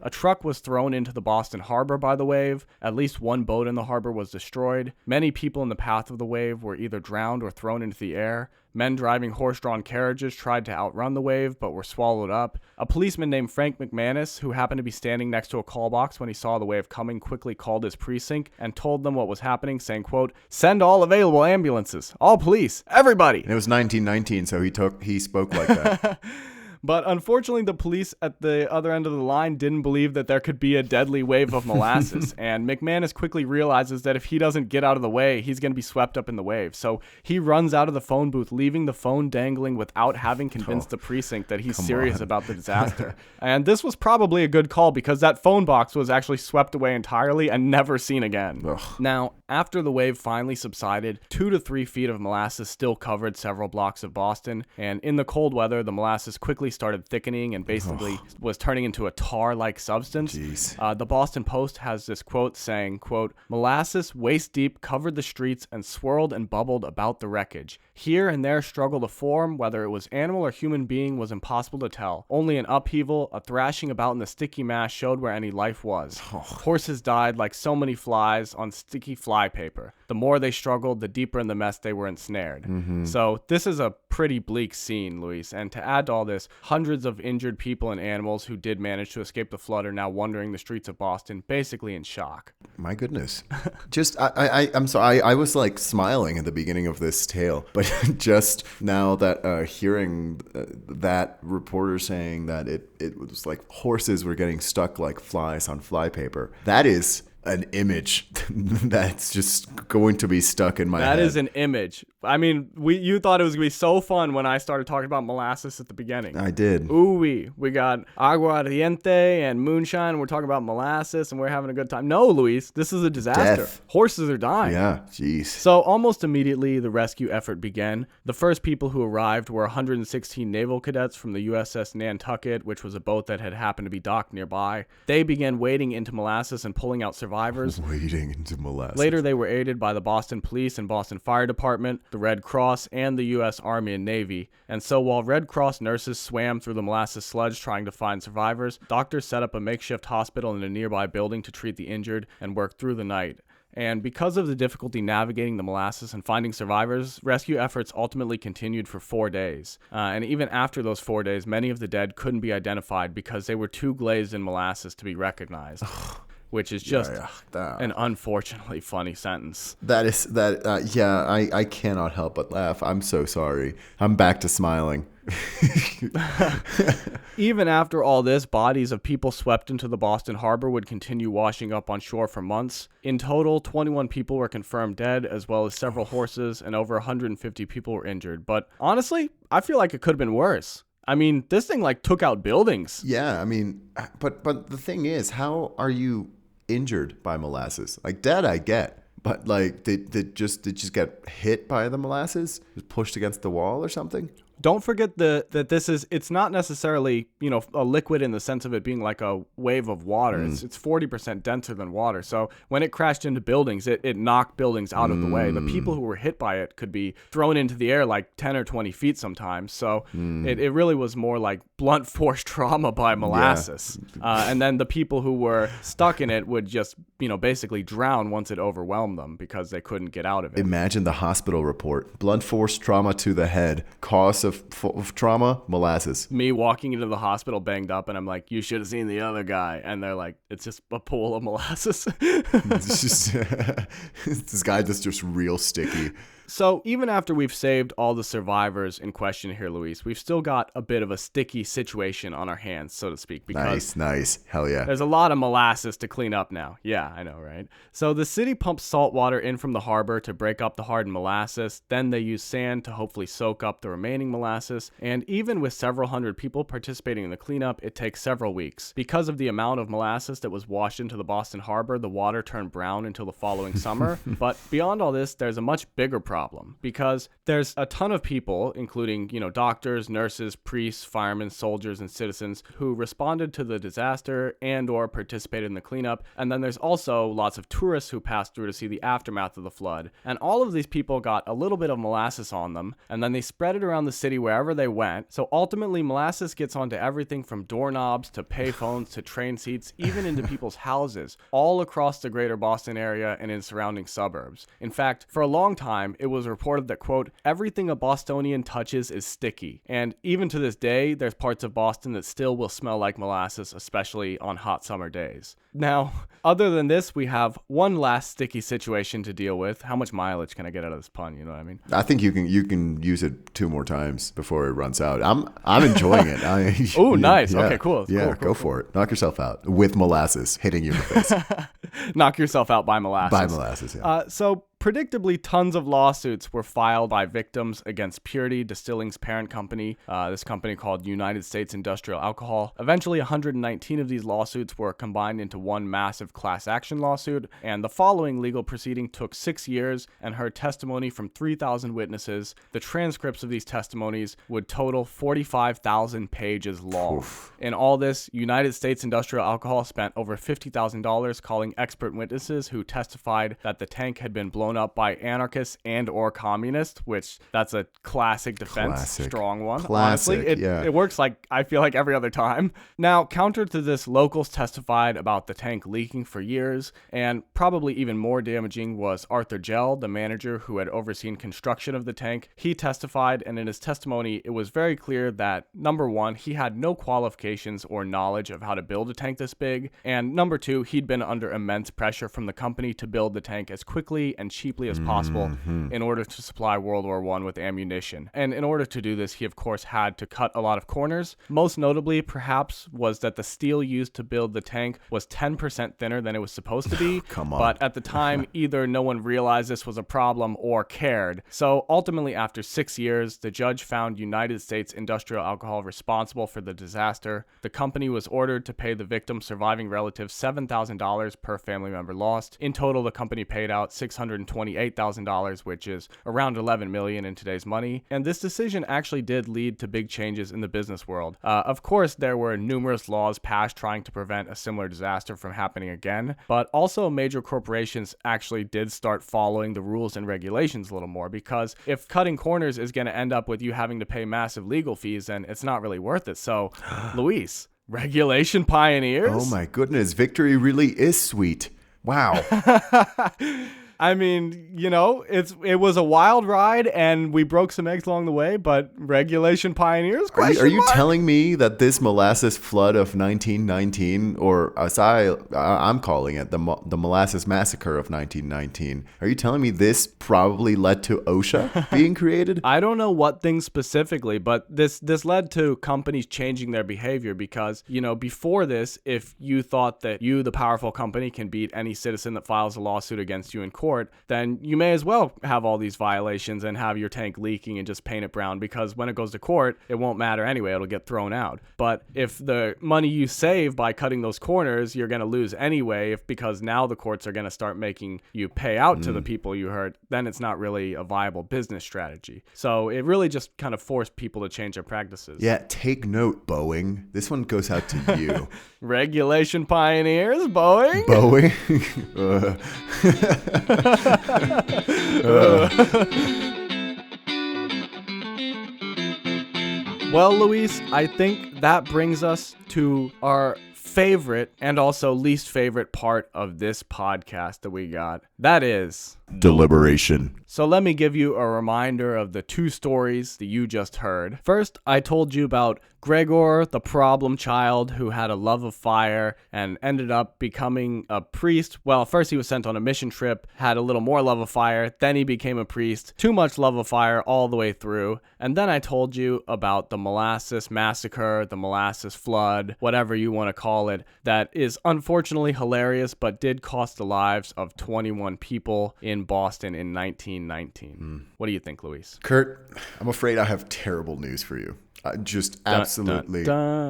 [SPEAKER 1] A truck was thrown into the Boston harbor by the wave. At least one boat in the harbor was destroyed. Many people in the path of the wave were either drowned or thrown into the air. Men driving horse-drawn carriages tried to outrun the wave, but were swallowed up. A policeman named Frank McManus, who happened to be standing next to a call box when he saw the wave coming, quickly called his precinct and told them what was happening, saying, quote, "Send all available ambulances, all police, everybody."
[SPEAKER 2] And it was 1919, so he spoke like that.
[SPEAKER 1] But unfortunately, the police at the other end of the line didn't believe that there could be a deadly wave of molasses. And McManus quickly realizes that if he doesn't get out of the way, he's going to be swept up in the wave. So he runs out of the phone booth, leaving the phone dangling without having convinced the precinct that he's serious about the disaster. And this was probably a good call because that phone box was actually swept away entirely and never seen again.
[SPEAKER 2] Ugh.
[SPEAKER 1] Now, after the wave finally subsided, 2 to 3 feet of molasses still covered several blocks of Boston. And in the cold weather, the molasses quickly started thickening and basically was turning into a tar-like substance. The Boston Post has this quote saying, quote, "Molasses waist-deep covered the streets and swirled and bubbled about the wreckage. Here and there struggled a form, whether it was animal or human being was impossible to tell. Only an upheaval, a thrashing about in the sticky mass showed where any life was. Horses died like so many flies on sticky fly paper. The more they struggled, the deeper in the mess they were ensnared." So this is a pretty bleak scene, Luis. And to add to all this, hundreds of injured people and animals who did manage to escape the flood are now wandering the streets of Boston, basically in shock.
[SPEAKER 2] My goodness. I'm sorry. I was like smiling at the beginning of this tale, but just now that hearing that reporter saying that it was like horses were getting stuck like flies on flypaper, that is an image that's just going to be stuck in my head.
[SPEAKER 1] That is an image. I mean, you thought it was going to be so fun when I started talking about molasses at the beginning.
[SPEAKER 2] I did.
[SPEAKER 1] Ooh-wee. We got aguardiente and moonshine. We're talking about molasses, and we're having a good time. No, Luis, this is a disaster.
[SPEAKER 2] Death.
[SPEAKER 1] Horses are dying.
[SPEAKER 2] Yeah, jeez.
[SPEAKER 1] So almost immediately, the rescue effort began. The first people who arrived were 116 naval cadets from the USS Nantucket, which was a boat that had happened to be docked nearby. They began wading into molasses and pulling out survivors.
[SPEAKER 2] Wading into molasses.
[SPEAKER 1] Later, they were aided by the Boston Police and Boston Fire Department, the Red Cross, and the U.S. Army and Navy. And so while Red Cross nurses swam through the molasses sludge trying to find survivors, doctors set up a makeshift hospital in a nearby building to treat the injured and work through the night. And because of the difficulty navigating the molasses and finding survivors, rescue efforts ultimately continued for 4 days. And even after those 4 days, many of the dead couldn't be identified because they were too glazed in molasses to be recognized. Which is just an unfortunately funny sentence.
[SPEAKER 2] I cannot help but laugh. I'm so sorry. I'm back to smiling.
[SPEAKER 1] Even after all this, bodies of people swept into the Boston harbor would continue washing up on shore for months. In total, 21 people were confirmed dead, as well as several horses, and over 150 people were injured. But honestly, I feel like it could have been worse. I mean, this thing like took out buildings.
[SPEAKER 2] Yeah, I mean, but the thing is, how are you injured by molasses? Like dead, I get. But like, did just get hit by the molasses? Just pushed against the wall or something?
[SPEAKER 1] Don't forget that it's not necessarily, a liquid in the sense of it being like a wave of water. It's 40% denser than water. So when it crashed into buildings, it knocked buildings out of the way. The people who were hit by it could be thrown into the air like 10 or 20 feet sometimes. So it really was more like blunt force trauma by molasses. Yeah. And then the people who were stuck in it would just, basically drown once it overwhelmed them because they couldn't get out of it.
[SPEAKER 2] Imagine the hospital report. Blunt force trauma to the head. Cause of trauma, molasses.
[SPEAKER 1] Me walking into the hospital banged up, and I'm like, you should have seen the other guy. And they're like, it's just a pool of molasses.
[SPEAKER 2] This guy's just real sticky.
[SPEAKER 1] So even after we've saved all the survivors in question here, Luis, we've still got a bit of a sticky situation on our hands, so to speak, because
[SPEAKER 2] Nice. Hell yeah.
[SPEAKER 1] there's a lot of molasses to clean up now. Yeah, I know, right? So the city pumps salt water in from the harbor to break up the hardened molasses. Then they use sand to hopefully soak up the remaining molasses. And even with several hundred people participating in the cleanup, it takes several weeks. Because of the amount of molasses that was washed into the Boston harbor, the water turned brown until the following summer. But beyond all this, there's a much bigger problem because there's a ton of people, including, doctors, nurses, priests, firemen, soldiers, and citizens who responded to the disaster and or participated in the cleanup. And then there's also lots of tourists who passed through to see the aftermath of the flood. And all of these people got a little bit of molasses on them, and then they spread it around the city wherever they went. So ultimately, molasses gets onto everything from doorknobs to payphones to train seats, even into people's houses, all across the greater Boston area and in surrounding suburbs. In fact, for a long time, it was reported that, quote, everything a Bostonian touches is sticky. And even to this day, there's parts of Boston that still will smell like molasses, especially on hot summer days. Now, other than this, we have one last sticky situation to deal with. How much mileage can I get out of this pun? You know what I mean?
[SPEAKER 2] I think you can use it 2 more times before it runs out. I'm enjoying it.
[SPEAKER 1] Oh, nice.
[SPEAKER 2] Yeah,
[SPEAKER 1] okay, cool.
[SPEAKER 2] Yeah,
[SPEAKER 1] cool,
[SPEAKER 2] go for it. Knock yourself out with molasses hitting you in the face.
[SPEAKER 1] Knock yourself out by molasses.
[SPEAKER 2] By molasses, yeah.
[SPEAKER 1] So predictably, tons of lawsuits were filed by victims against Purity Distilling's parent company, this company called United States Industrial Alcohol. Eventually, 119 of these lawsuits were combined into one massive class action lawsuit, and the following legal proceeding took 6 years and heard testimony from 3,000 witnesses. The transcripts of these testimonies would total 45,000 pages long.
[SPEAKER 2] Oof.
[SPEAKER 1] In all this, United States Industrial Alcohol spent over $50,000 calling expert witnesses who testified that the tank had been blown up by anarchists and or communists, which that's a classic defense. Strong one.
[SPEAKER 2] Classic,
[SPEAKER 1] honestly.
[SPEAKER 2] yeah.
[SPEAKER 1] It works like, I feel like every other time. Now, counter to this, locals testified about the tank leaking for years, and probably even more damaging was Arthur Gell, the manager who had overseen construction of the tank. He testified, and in his testimony, it was very clear that, number one, he had no qualifications or knowledge of how to build a tank this big, and number two, he'd been under immense pressure from the company to build the tank as quickly and cheaply as possible in order to supply World War I with ammunition. And in order to do this, he of course had to cut a lot of corners. Most notably, perhaps, was that the steel used to build the tank was 10% thinner than it was supposed to be.
[SPEAKER 2] Come on.
[SPEAKER 1] But at the time, either no one realized this was a problem or cared. So ultimately, after 6 years, the judge found United States Industrial Alcohol responsible for the disaster. The company was ordered to pay the victim's surviving relatives $7,000 per family member lost. In total, the company paid out $628,000, which is around $11 million in today's money. And this decision actually did lead to big changes in the business world. Of course, there were numerous laws passed trying to prevent a similar disaster from happening again, but also major corporations actually did start following the rules and regulations a little more, because if cutting corners is going to end up with you having to pay massive legal fees, then it's not really worth it. So, Luis, regulation pioneers?
[SPEAKER 2] Oh my goodness, victory really is sweet. Wow.
[SPEAKER 1] I mean, it was a wild ride, and we broke some eggs along the way, but regulation pioneers?
[SPEAKER 2] Are you telling me that this molasses flood of 1919, or as I'm calling it, the Molasses Massacre of 1919, are you telling me this probably led to OSHA being created?
[SPEAKER 1] I don't know what things specifically, but this led to companies changing their behavior because, before this, if you thought that you, the powerful company, can beat any citizen that files a lawsuit against you in court, then you may as well have all these violations and have your tank leaking and just paint it brown, because when it goes to court, it won't matter anyway. It'll get thrown out. But if the money you save by cutting those corners, you're going to lose anyway, because now the courts are going to start making you pay out to the people you hurt, then it's not really a viable business strategy. So it really just kind of forced people to change their practices.
[SPEAKER 2] Yeah, take note, Boeing. This one goes out to you.
[SPEAKER 1] Regulation pioneers, Boeing?
[SPEAKER 2] Boeing?
[SPEAKER 1] Well, Luis, I think that brings us to our favorite and also least favorite part of this podcast that we got. That is
[SPEAKER 2] deliberation.
[SPEAKER 1] So let me give you a reminder of the two stories that you just heard. First, I told you about Gregor, the problem child who had a love of fire and ended up becoming a priest. Well, first he was sent on a mission trip, had a little more love of fire, then he became a priest. Too much love of fire all the way through. And then I told you about the Molasses Massacre, the Molasses Flood, whatever you want to call it, that is unfortunately hilarious, but did cost the lives of 21 people in Boston in 1919. What do you think, Luis?
[SPEAKER 2] Kurt, I'm afraid I have terrible news for you. Just absolutely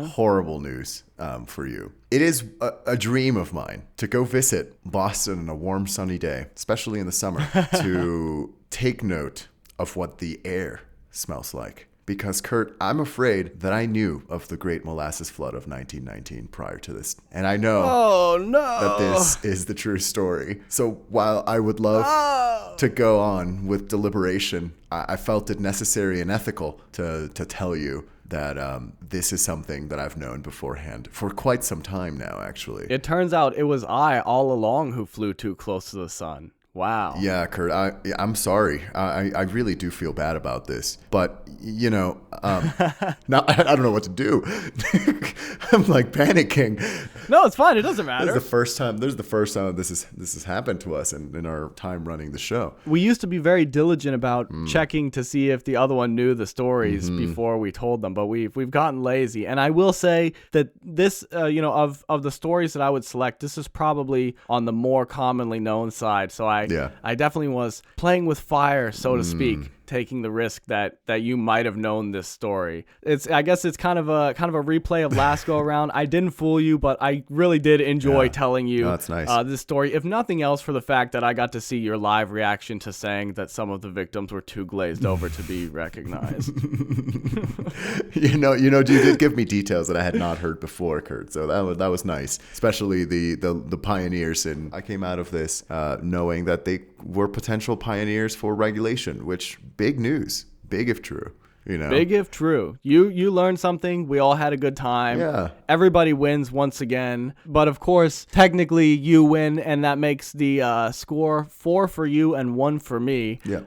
[SPEAKER 2] horrible news for you. It is a dream of mine to go visit Boston on a warm, sunny day, especially in the summer, to take note of what the air smells like. Because, Kurt, I'm afraid that I knew of the Great Molasses Flood of 1919 prior to this. And I know that this is the true story. So while I would love to go on with deliberation, I felt it necessary and ethical to tell you that this is something that I've known beforehand for quite some time now, actually.
[SPEAKER 1] It turns out it was I all along who flew too close to the sun. Wow.
[SPEAKER 2] Yeah, Kurt, I'm sorry. I really do feel bad about this. But, you know, now I don't know what to do. I'm like panicking.
[SPEAKER 1] No, it's fine. It doesn't matter.
[SPEAKER 2] This is the first time that this has happened to us in our time running the show.
[SPEAKER 1] We used to be very diligent about checking to see if the other one knew the stories before we told them, but we've gotten lazy. And I will say that this, of the stories that I would select, this is probably on the more commonly known side. So I definitely was playing with fire, so to speak, taking the risk that you might have known this story. I guess it's kind of a replay of last go around. I didn't fool you, but I really did enjoy telling you
[SPEAKER 2] that's nice.
[SPEAKER 1] This story. If nothing else, for the fact that I got to see your live reaction to saying that some of the victims were too glazed over to be recognized.
[SPEAKER 2] you did give me details that I had not heard before, Kurt. So that was nice, especially the pioneers. And I came out of this knowing that they were potential pioneers for regulation, which big news, big if true.
[SPEAKER 1] Big if true. You learned something. We all had a good time.
[SPEAKER 2] Yeah.
[SPEAKER 1] Everybody wins once again. But of course, technically you win, and that makes the score 4 for you and 1 for me.
[SPEAKER 2] Yeah.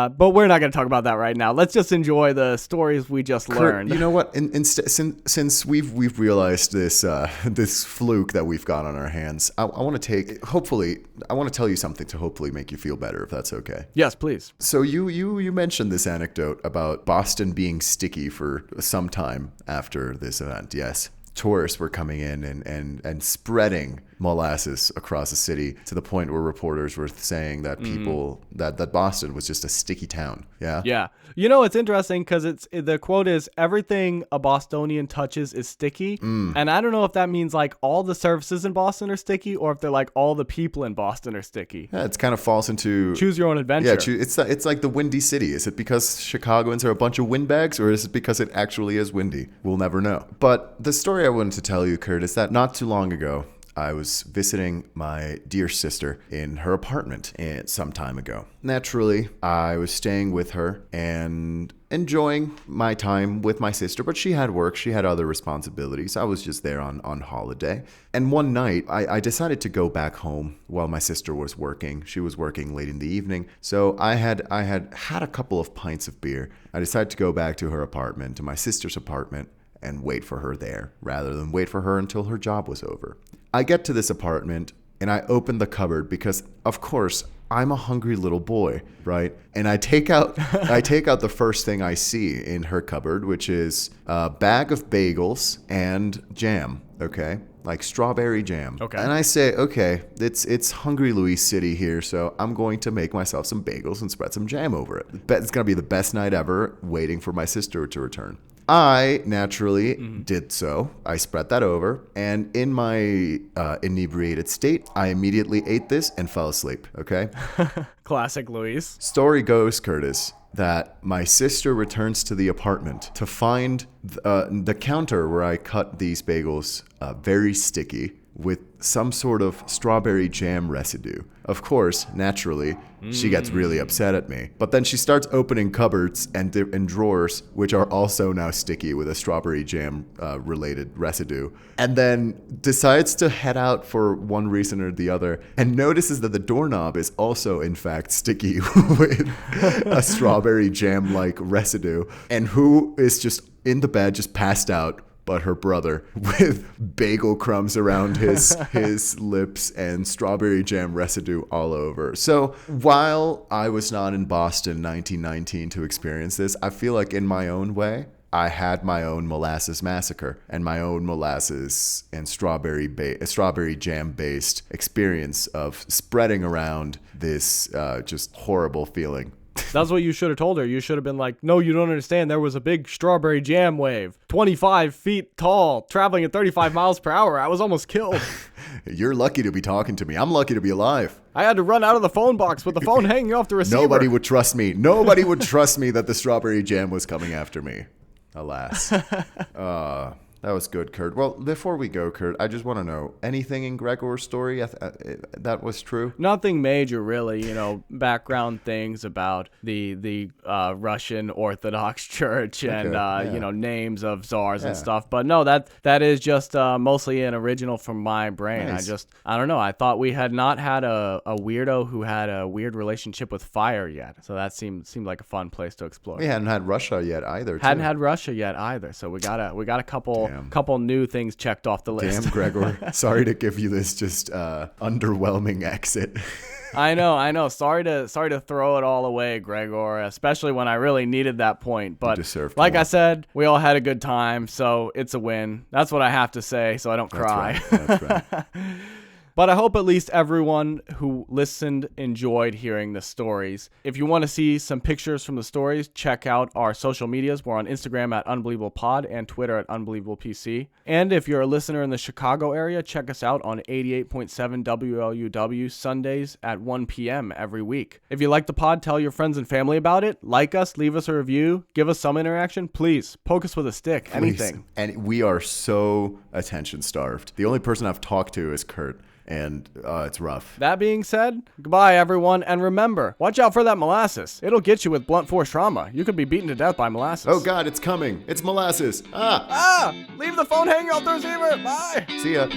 [SPEAKER 1] But we're not going to talk about that right now. Let's just enjoy the stories we just learned.
[SPEAKER 2] You know what? Since we've realized this fluke that we've got on our hands, I want to tell you something to hopefully make you feel better, if that's okay.
[SPEAKER 1] Yes, please.
[SPEAKER 2] So you mentioned this anecdote about Boston being sticky for some time after this event. Yes. Tourists were coming in and spreading molasses across the city to the point where reporters were saying that people that Boston was just a sticky town. Yeah.
[SPEAKER 1] Yeah. It's interesting because the quote is, everything a Bostonian touches is sticky. And I don't know if that means like all the surfaces in Boston are sticky or if they're like all the people in Boston are sticky.
[SPEAKER 2] Yeah, it kind of falls into
[SPEAKER 1] choose your own adventure.
[SPEAKER 2] Yeah, it's like the windy city. Is it because Chicagoans are a bunch of windbags, or is it because it actually is windy? We'll never know. But the story I wanted to tell you, Kurt, is that not too long ago, I was visiting my dear sister in her apartment some time ago. Naturally, I was staying with her and enjoying my time with my sister, but she had work, she had other responsibilities. I was just there on holiday. And one night, I decided to go back home while my sister was working. She was working late in the evening, so I had a couple of pints of beer. I decided to go back to her apartment, to my sister's apartment, and wait for her there, rather than wait for her until her job was over. I get to this apartment and I open the cupboard because, of course, I'm a hungry little boy, right? And I take out the first thing I see in her cupboard, which is a bag of bagels and jam, okay? Like strawberry jam.
[SPEAKER 1] Okay.
[SPEAKER 2] And I say, okay, it's Hungry Louis City here, so I'm going to make myself some bagels and spread some jam over it. It's going to be the best night ever, waiting for my sister to return. I naturally did so. I spread that over, and in my inebriated state, I immediately ate this and fell asleep, okay?
[SPEAKER 1] Classic Luis.
[SPEAKER 2] Story goes, Curtis, that my sister returns to the apartment to find the counter where I cut these bagels very sticky with some sort of strawberry jam residue. Of course, naturally, she gets really upset at me. But then she starts opening cupboards and drawers, which are also now sticky with a strawberry jam related residue. And then decides to head out for one reason or the other and notices that the doorknob is also, in fact, sticky with a strawberry jam-like residue. And who is just in the bed, just passed out, but her brother, with bagel crumbs around his lips and strawberry jam residue all over. So while I was not in Boston in 1919 to experience this, I feel like in my own way, I had my own Molasses Massacre and my own molasses and strawberry jam based experience of spreading around this just horrible feeling.
[SPEAKER 1] That's what you should have told her. You should have been like, no, you don't understand. There was a big strawberry jam wave, 25 feet tall, traveling at 35 miles per hour. I was almost killed.
[SPEAKER 2] You're lucky to be talking to me. I'm lucky to be alive.
[SPEAKER 1] I had to run out of the phone box with the phone hanging off the receiver.
[SPEAKER 2] Nobody would trust me. Nobody would trust me that the strawberry jam was coming after me. Alas. That was good, Kurt. Well, before we go, Kurt, I just want to know, anything in Gregor's story that was true?
[SPEAKER 1] Nothing major, really. Background things about the Russian Orthodox Church and names of czars and stuff. But no, that is just mostly an original from my brain. Nice. I don't know. I thought we had not had a weirdo who had a weird relationship with fire yet. So that seemed like a fun place to explore.
[SPEAKER 2] We hadn't had Russia yet either.
[SPEAKER 1] Hadn't had Russia yet either. So we got a couple new things checked off the list.
[SPEAKER 2] Damn, Gregor. Sorry to give you this just underwhelming exit.
[SPEAKER 1] I know. Sorry to throw it all away, Gregor, especially when I really needed that point. But like I said, we all had a good time, so it's a win. That's what I have to say, so I don't cry.
[SPEAKER 2] That's right.
[SPEAKER 1] But I hope at least everyone who listened enjoyed hearing the stories. If you want to see some pictures from the stories, check out our social medias. We're on Instagram at UnbelievablePod and Twitter at UnbelievablePC. And if you're a listener in the Chicago area, check us out on 88.7 WLUW Sundays at 1 p.m. every week. If you like the pod, tell your friends and family about it. Like us, leave us a review, give us some interaction. Please, poke us with a stick, anything.
[SPEAKER 2] And we are so attention starved. The only person I've talked to is Kurt. And it's rough.
[SPEAKER 1] That being said, goodbye, everyone. And remember, watch out for that molasses. It'll get you with blunt force trauma. You could be beaten to death by molasses.
[SPEAKER 2] Oh, God, it's coming. It's molasses.
[SPEAKER 1] Leave the phone hanging off the receiver. Bye.
[SPEAKER 2] See ya.